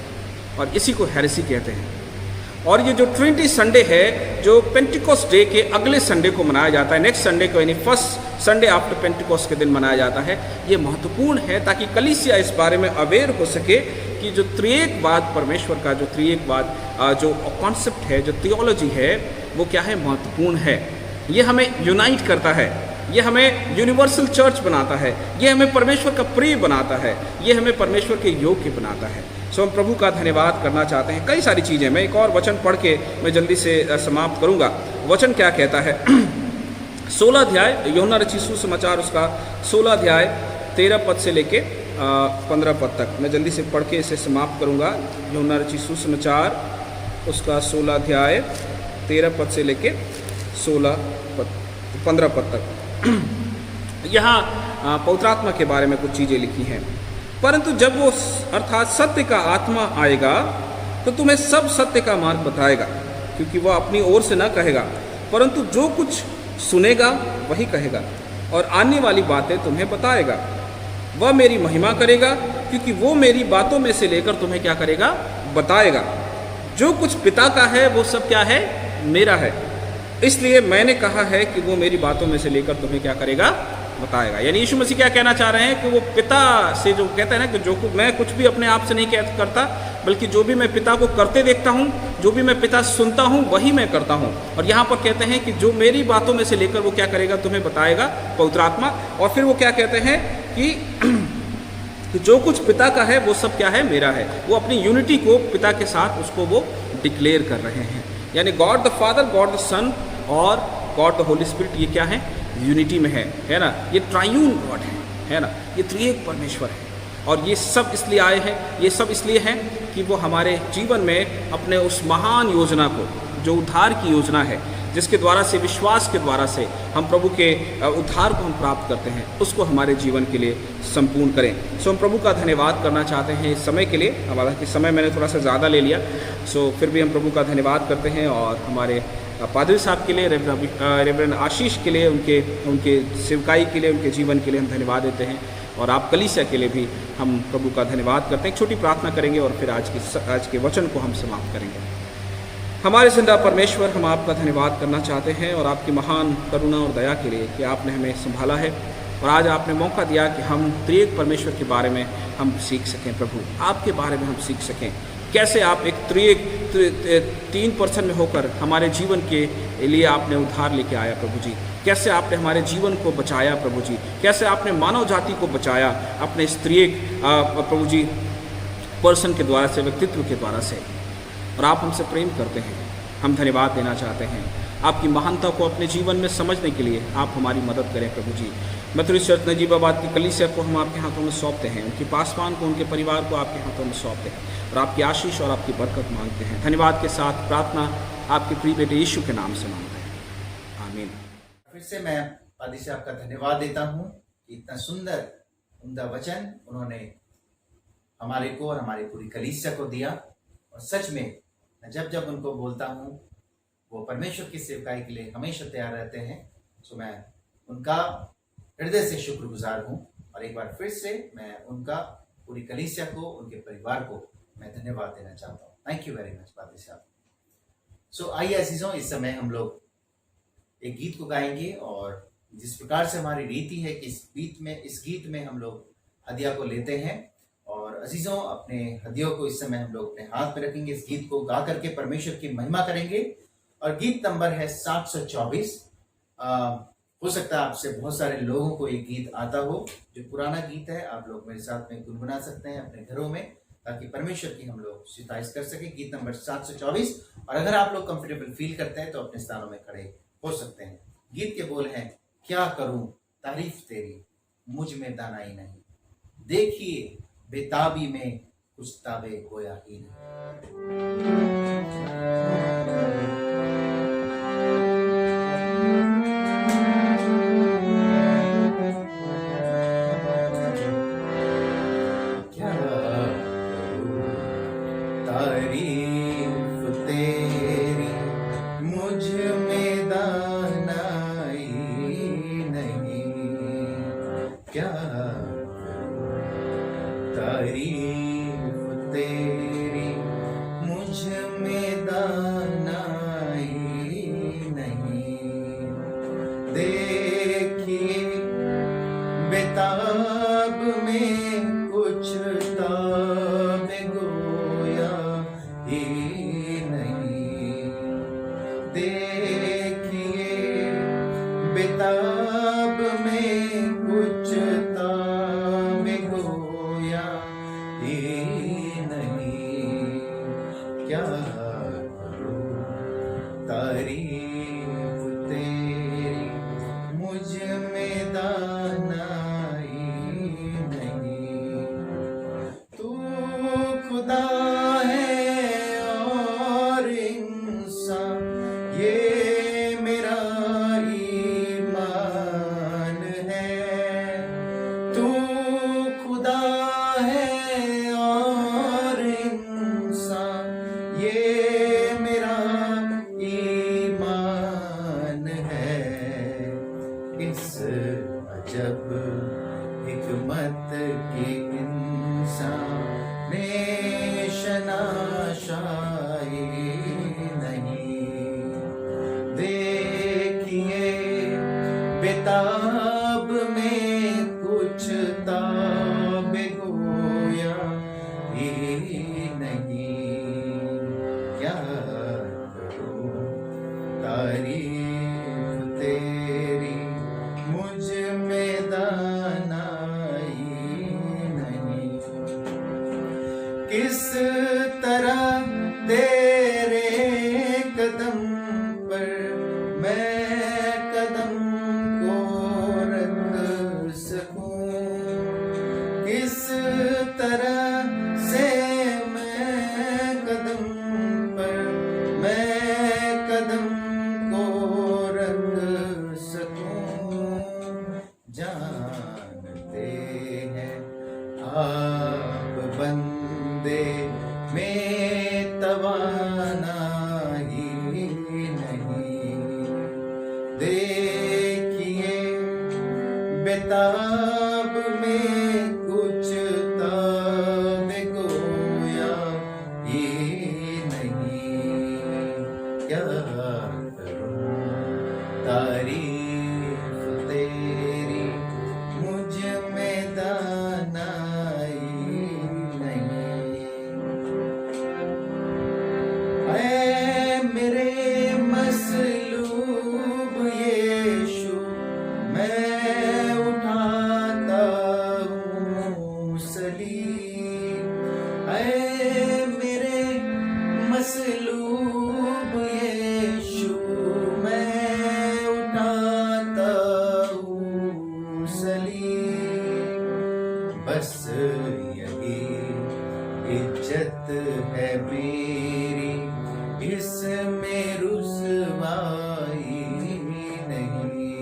और इसी को हेरेसी कहते हैं। और ये जो ट्रिनिटी संडे है, जो पेंटिकोस्ट डे के अगले संडे को मनाया जाता है, नेक्स्ट संडे को, यानी फर्स्ट संडे आफ्टर पेंटिकोस्ट के दिन मनाया जाता है, ये महत्वपूर्ण है ताकि कलीसिया इस बारे में अवेयर हो सके कि जो त्रिएकवाद परमेश्वर का, जो त्रिएकवाद जो कॉन्सेप्ट है, जो थियोलॉजी है, वो क्या है, महत्वपूर्ण है। ये हमें यूनाइट करता है, ये हमें यूनिवर्सल चर्च बनाता है, ये हमें परमेश्वर का प्रिय बनाता है, ये हमें परमेश्वर के योग्य बनाता है। सो हम प्रभु का धन्यवाद करना चाहते हैं। कई सारी चीज़ें, मैं एक और वचन पढ़ के मैं जल्दी से समाप्त करूंगा। वचन क्या कहता है 16 अध्याय यूहन्ना रचित सुसमाचार, उसका 16 अध्याय 13 पद से लेके 15 पद तक मैं जल्दी से पढ़ के इसे समाप्त करूंगा। यूहन्ना रचित सुसमाचार उसका 16 अध्याय 13 पद से लेके 15 पद तक। यहाँ पवित्र आत्मा के बारे में कुछ चीज़ें लिखी हैं। परंतु जब वो अर्थात सत्य का आत्मा आएगा तो तुम्हें सब सत्य का मार्ग बताएगा, क्योंकि वह अपनी ओर से न कहेगा, परंतु जो कुछ सुनेगा वही कहेगा, और आने वाली बातें तुम्हें बताएगा। वह मेरी महिमा करेगा, क्योंकि वो मेरी बातों में से लेकर तुम्हें क्या करेगा, बताएगा। जो कुछ पिता का है वो सब क्या है, मेरा है। इसलिए मैंने कहा है कि वो मेरी बातों में से लेकर तुम्हें क्या करेगा, बताएगा। यानी यीशु मसीह क्या कहना चाह रहे हैं कि वो पिता से जो कहते हैं ना कि जो मैं कुछ भी अपने आप से नहीं करता, बल्कि जो भी मैं पिता को करते देखता हूँ, जो भी मैं पिता सुनता हूँ वही मैं करता हूँ। और यहाँ पर कहते हैं कि जो मेरी बातों में से लेकर वो क्या करेगा, तुम्हें बताएगा, पवित्र आत्मा। और फिर वो क्या कहते हैं कि जो कुछ पिता का है वो सब क्या है, मेरा है। वो अपनी यूनिटी को पिता के साथ उसको वो डिक्लेयर कर रहे हैं। यानी God the father, God the son और गॉड द होली स्पिरिट, ये क्या है, यूनिटी में है ना। ये ट्रायून गॉड है ना, ये त्रिएक परमेश्वर है। और ये सब इसलिए आए हैं, ये सब इसलिए हैं कि वो हमारे जीवन में अपने उस महान योजना को, जो उद्धार की योजना है, जिसके द्वारा से, विश्वास के द्वारा से हम प्रभु के उद्धार को हम प्राप्त करते हैं, उसको हमारे जीवन के लिए संपूर्ण करें। सो हम प्रभु का धन्यवाद करना चाहते हैं इस समय के लिए। हालांकि समय मैंने थोड़ा सा ज़्यादा ले लिया, सो फिर भी हम प्रभु का धन्यवाद करते हैं। और हमारे पादरी साहब के लिए, रेवरेंड आशीष के लिए, उनके सेवकाई के लिए, उनके जीवन के लिए हम धन्यवाद देते हैं। और आप कलीसिया के लिए भी हम प्रभु का धन्यवाद करते हैं। एक छोटी प्रार्थना करेंगे और फिर आज के वचन को हम समाप्त करेंगे। हमारे जिंदा परमेश्वर, हम आपका धन्यवाद करना चाहते हैं और आपकी महान करुणा और दया के लिए कि आपने हमें संभाला है और आज आपने मौका दिया कि हम त्रिएक परमेश्वर के बारे में हम सीख सकें। प्रभु, आपके बारे में हम सीख सकें, कैसे आप एक तीन पर्सन में होकर हमारे जीवन के लिए आपने उद्धार लेके आया प्रभु जी। कैसे आपने हमारे जीवन को बचाया प्रभु जी, कैसे आपने मानव जाति को बचाया अपने इस त्रिएक प्रभु जी पर्सन के द्वारा से, व्यक्तित्व के द्वारा से। और आप हमसे प्रेम करते हैं, हम धन्यवाद देना चाहते हैं। आपकी महानता को अपने जीवन में समझने के लिए आप हमारी मदद करें प्रभु जी। मेथोडिस्ट चर्च नजीबाबाद की कलीसिया को हम आपके हाथों में सौंपते हैं, उनके पासवान को, उनके परिवार को आपके हाथों में सौंपते हैं और आपकी आशीष और आपकी बरकत मांगते हैं। धन्यवाद के साथ प्रार्थना आपके प्रिय बेटे यीशु के नाम से मांगते हैं, आमीन। फिर से मैं पादी साहब का धन्यवाद देता हूँ कि इतना सुंदर उम्दा वचन उन्होंने हमारे को और हमारी पूरी कलीसिया को दिया। और सच में जब जब उनको बोलता हूँ वो परमेश्वर की सेवकाई के लिए हमेशा तैयार रहते हैं। सो मैं उनका हृदय से शुक्रगुजार हूँ और एक बार फिर से मैं उनका, पूरी कलीसिया को, उनके परिवार को मैं धन्यवाद देना चाहता हूँ। थैंक यू वेरी मच पादी साहब। सो आइए अजीजों, इस समय हम लोग एक गीत को गाएंगे और जिस प्रकार से हमारी रीति है कि इस गीत में हम लोग हदिया को लेते हैं। और अजीजों, अपने हदियों को इस समय हम लोग अपने हाथ में रखेंगे, इस गीत को गा करके परमेश्वर की महिमा करेंगे। और गीत नंबर है 724। हो सकता है आपसे बहुत सारे लोगों को ये गीत आता हो, जो पुराना गीत है। आप लोग मेरे साथ में गुनगुना सकते हैं अपने घरों में, ताकि परमेश्वर की हम लोग सिताइश कर सके। गीत नंबर 724। और अगर आप लोग कंफर्टेबल फील करते हैं तो अपने स्थानों में खड़े हो सकते हैं। गीत के बोल हैं, क्या करूं तारीफ तेरी, मुझ में दानाई नहीं, देखिए बेताबी में कुछ ताबे गोया ही नहीं। क्या करूं तारीफ तेरी, मुझ में दानाई नहीं, क्या तारीफ तेरी, मुझ में दानाई नहीं, देखिए बेताब में कुछ ताबे गोया ही नहीं, देखिए बेताब में कुछ ताबे गोया ही नहीं, क्या करूं तारीफ तेरी, मुझ में दानाई नहीं। तू खुदा है और इंसान, ये मेरा ईमान है। तू खुदा है और इंसान, ये मेरा ईमान बेताब में कुछ ताब गोया ये नहीं, क्या करूं तारीफ तेरी मुझ में दानाई नहीं। ऐ मेरे मसलूब यीशु, मैं उठाता हूँ सलीब। ऐ मेरे मसलूब यीशु, मैं उठाता हूँ सलीब। बस यही इज्जत है मेरी, इसमें रुसवाई नहीं।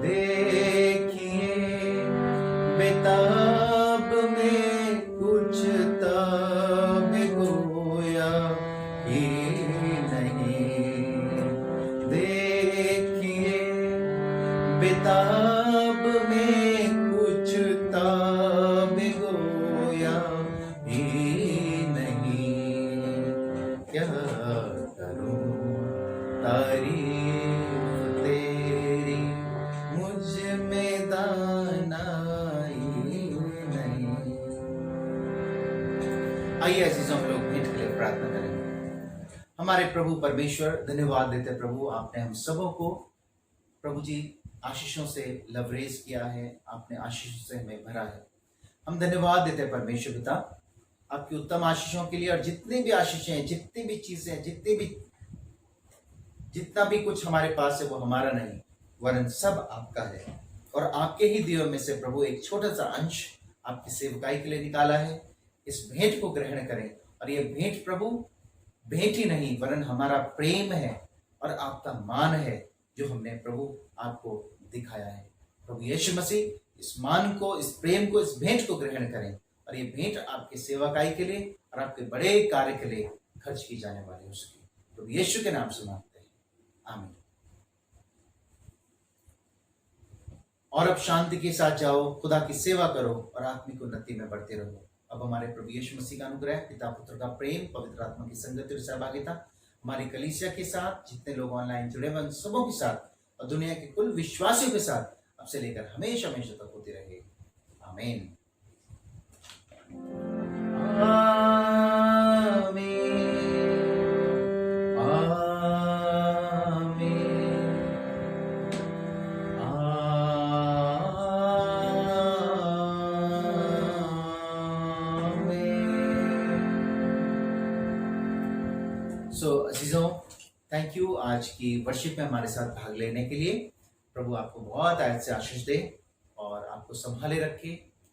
देखिए बेताब में कुछ ताब गोया ये नहीं। देखिए बेताब में कुछ ताब गोया ये नहीं, क्या करूं तारीफ तेरी मुझ में दानाई नहीं। आइए अजीजों, हम लोग भेंट के लिए प्रार्थना करेंगे। हमारे प्रभु परमेश्वर, धन्यवाद देते प्रभु, आपने हम सबों को प्रभु जी आशीषों से लवरेज किया है, आपने आशीषों से हमें भरा है। हम धन्यवाद देते परमेश्वर पिता आपकी उत्तम आशीषों के लिए, और जितनी भी आशीषें हैं, जितनी भी चीजें हैं, जितना भी कुछ हमारे पास है वो हमारा नहीं, वरन सब आपका है। और आपके ही दियों में से प्रभु एक छोटा सा अंश आपकी सेवकाई के लिए निकाला है। इस भेंट को ग्रहण करें, और ये भेंट प्रभु भेंट ही नहीं वरन हमारा प्रेम है और आपका मान है, जो हमने प्रभु आपको दिखाया है। प्रभु यीशु मसीह इस मान को, इस प्रेम को, इस भेंट को ग्रहण करें, और ये भेंट आपके सेवकाई के लिए और आपके बड़े कार्य के लिए खर्च की जाने वाली उसकी, प्रभु यीशु के नाम से मांगते हैं, आमीन। और अब शांति के साथ जाओ, खुदा की सेवा करो और आत्मिक उन्नति में बढ़ते रहो। अब हमारे प्रभु यीशु मसीह का अनुग्रह, पिता पुत्र का प्रेम, पवित्र आत्मा की संगति और सहभागिता हमारी कलीसिया के साथ, जितने लोग ऑनलाइन जुड़े हुए सबों के साथ, और दुनिया के कुल विश्वासियों के साथ अब से लेकर हमेशा हमेशा तक होती रहे, आमीन। सो अजीजों, थैंक यू आज की वर्शिप में हमारे साथ भाग लेने के लिए। प्रभु आपको बहुत आयत से आशीष दे और आपको संभाले रखे,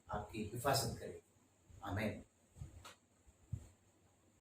आपकी हिफाजत करे, आमीन।